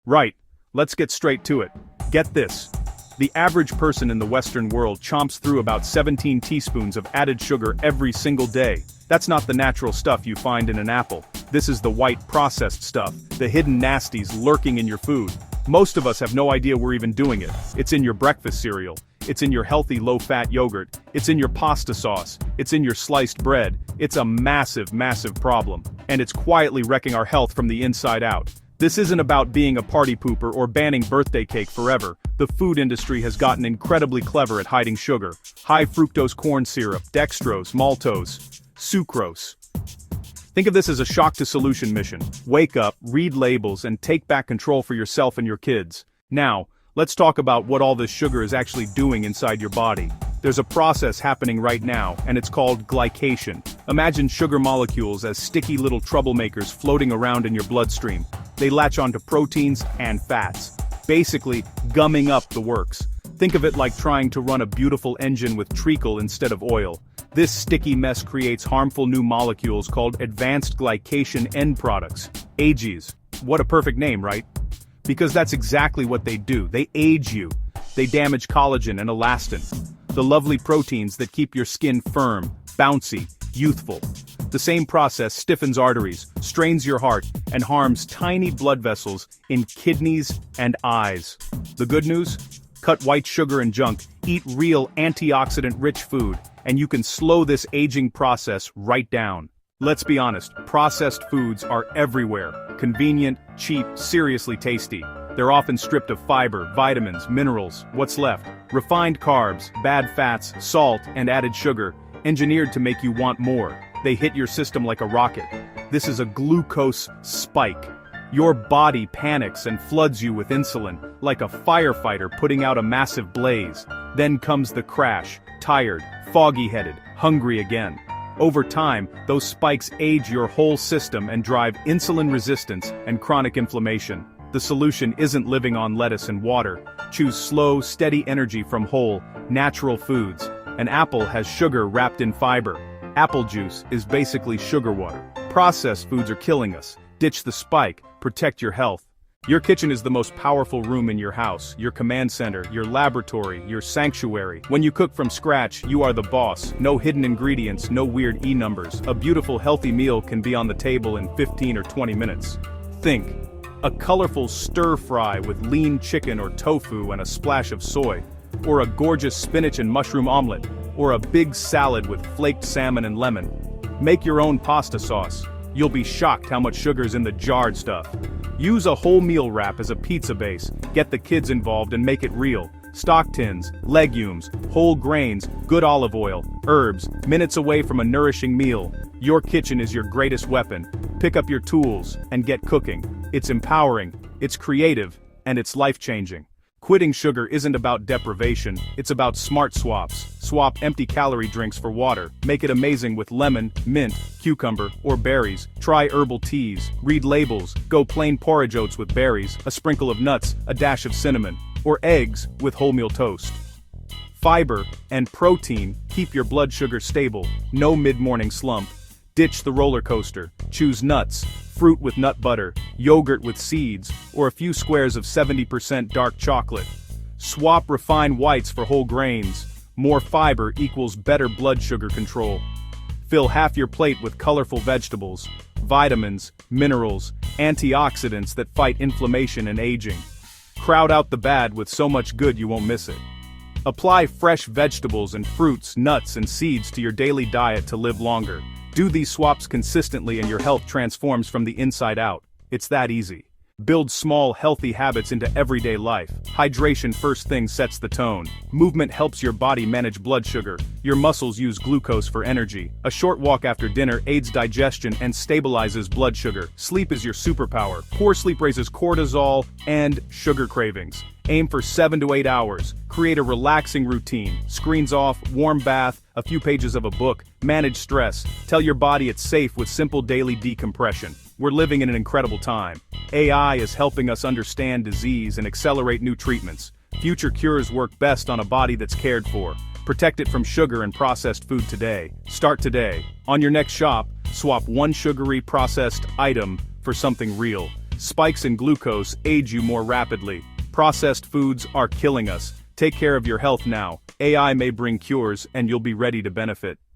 Right, let's get straight to it. Get this. The average person in the Western world chomps through about 17 teaspoons of added sugar every single day. That's not the natural stuff you find in an apple. This is the white processed stuff, the hidden nasties lurking in your food. Most of us have no idea we're even doing it. It's in your breakfast cereal. It's in your healthy low-fat yogurt. It's in your pasta sauce. It's in your sliced bread. It's a massive, massive problem. And it's quietly wrecking our health from the inside out. This isn't about being a party pooper or banning birthday cake forever. The food industry has gotten incredibly clever at hiding sugar. High fructose corn syrup, dextrose, maltose, sucrose. Think of this as a shock-to-solution mission. Wake up, read labels, and take back control for yourself and your kids. Now, let's talk about what all this sugar is actually doing inside your body. There's a process happening right now, and it's called glycation. Imagine sugar molecules as sticky little troublemakers floating around in your bloodstream. They latch onto proteins and fats, basically gumming up the works. Think of it like trying to run a beautiful engine with treacle instead of oil. This sticky mess creates harmful new molecules called advanced glycation end products, AGEs. What a perfect name, right? Because that's exactly what they do. They age you. They damage collagen and elastin, the lovely proteins that keep your skin firm, bouncy, youthful. The same process stiffens arteries, strains your heart, and harms tiny blood vessels in kidneys and eyes. The good news? Cut white sugar and junk, eat real antioxidant-rich food, and you can slow this aging process right down. Let's be honest, processed foods are everywhere. Convenient, cheap, seriously tasty. They're often stripped of fiber, vitamins, minerals. What's left? Refined carbs, bad fats, salt, and added sugar, engineered to make you want more. They hit your system like a rocket. This is a glucose spike. Your body panics and floods you with insulin, like a firefighter putting out a massive blaze. Then comes the crash, tired, foggy-headed, hungry again. Over time, those spikes age your whole system and drive insulin resistance and chronic inflammation. The solution isn't living on lettuce and water. Choose slow, steady energy from whole, natural foods. An apple has sugar wrapped in fiber. Apple juice is basically sugar water. Processed foods are killing us. Ditch the spike, protect your health. Your kitchen is the most powerful room in your house, your command center, your laboratory, your sanctuary. When you cook from scratch, you are the boss. No hidden ingredients, no weird E-numbers. A beautiful, healthy meal can be on the table in 15 or 20 minutes. Think. A colorful stir-fry with lean chicken or tofu and a splash of soy. Or a gorgeous spinach and mushroom omelet. Or a big salad with flaked salmon and lemon. Make your own pasta sauce. You'll be shocked how much sugar's in the jarred stuff. Use a whole meal wrap as a pizza base, get the kids involved and make it real. Stock tins, legumes, whole grains, good olive oil, herbs, minutes away from a nourishing meal. Your kitchen is your greatest weapon. Pick up your tools and get cooking. It's empowering, it's creative, and it's life-changing. Quitting sugar isn't about deprivation, it's about smart swaps. Swap empty calorie drinks for water. Make it amazing with lemon, mint, cucumber, or berries. Try herbal teas. Read labels. Go plain porridge oats with berries, a sprinkle of nuts, a dash of cinnamon. Or eggs with wholemeal toast. Fiber and protein keep your blood sugar stable. No mid-morning slump. Ditch the roller coaster. Choose nuts, fruit with nut butter, yogurt with seeds, or a few squares of 70% dark chocolate. Swap refined whites for whole grains. More fiber equals better blood sugar control. Fill half your plate with colorful vegetables, vitamins, minerals, antioxidants that fight inflammation and aging. Crowd out the bad with so much good you won't miss it. Apply fresh vegetables and fruits, nuts, and seeds to your daily diet to live longer. Do these swaps consistently and your health transforms from the inside out. It's that easy. Build small, healthy habits into everyday life. Hydration first thing sets the tone. Movement helps your body manage blood sugar. Your muscles use glucose for energy. A short walk after dinner aids digestion and stabilizes blood sugar. Sleep is your superpower. Poor sleep raises cortisol and sugar cravings. Aim for 7 to 8 hours. Create a relaxing routine. Screens off, warm bath, a few pages of a book. Manage stress. Tell your body it's safe with simple daily decompression. We're living in an incredible time. AI is helping us understand disease and accelerate new treatments. Future cures work best on a body that's cared for. Protect it from sugar and processed food today. Start today. On your next shop, swap one sugary processed item for something real. Spikes in glucose age you more rapidly. Processed foods are killing us. Take care of your health now. AI may bring cures and you'll be ready to benefit.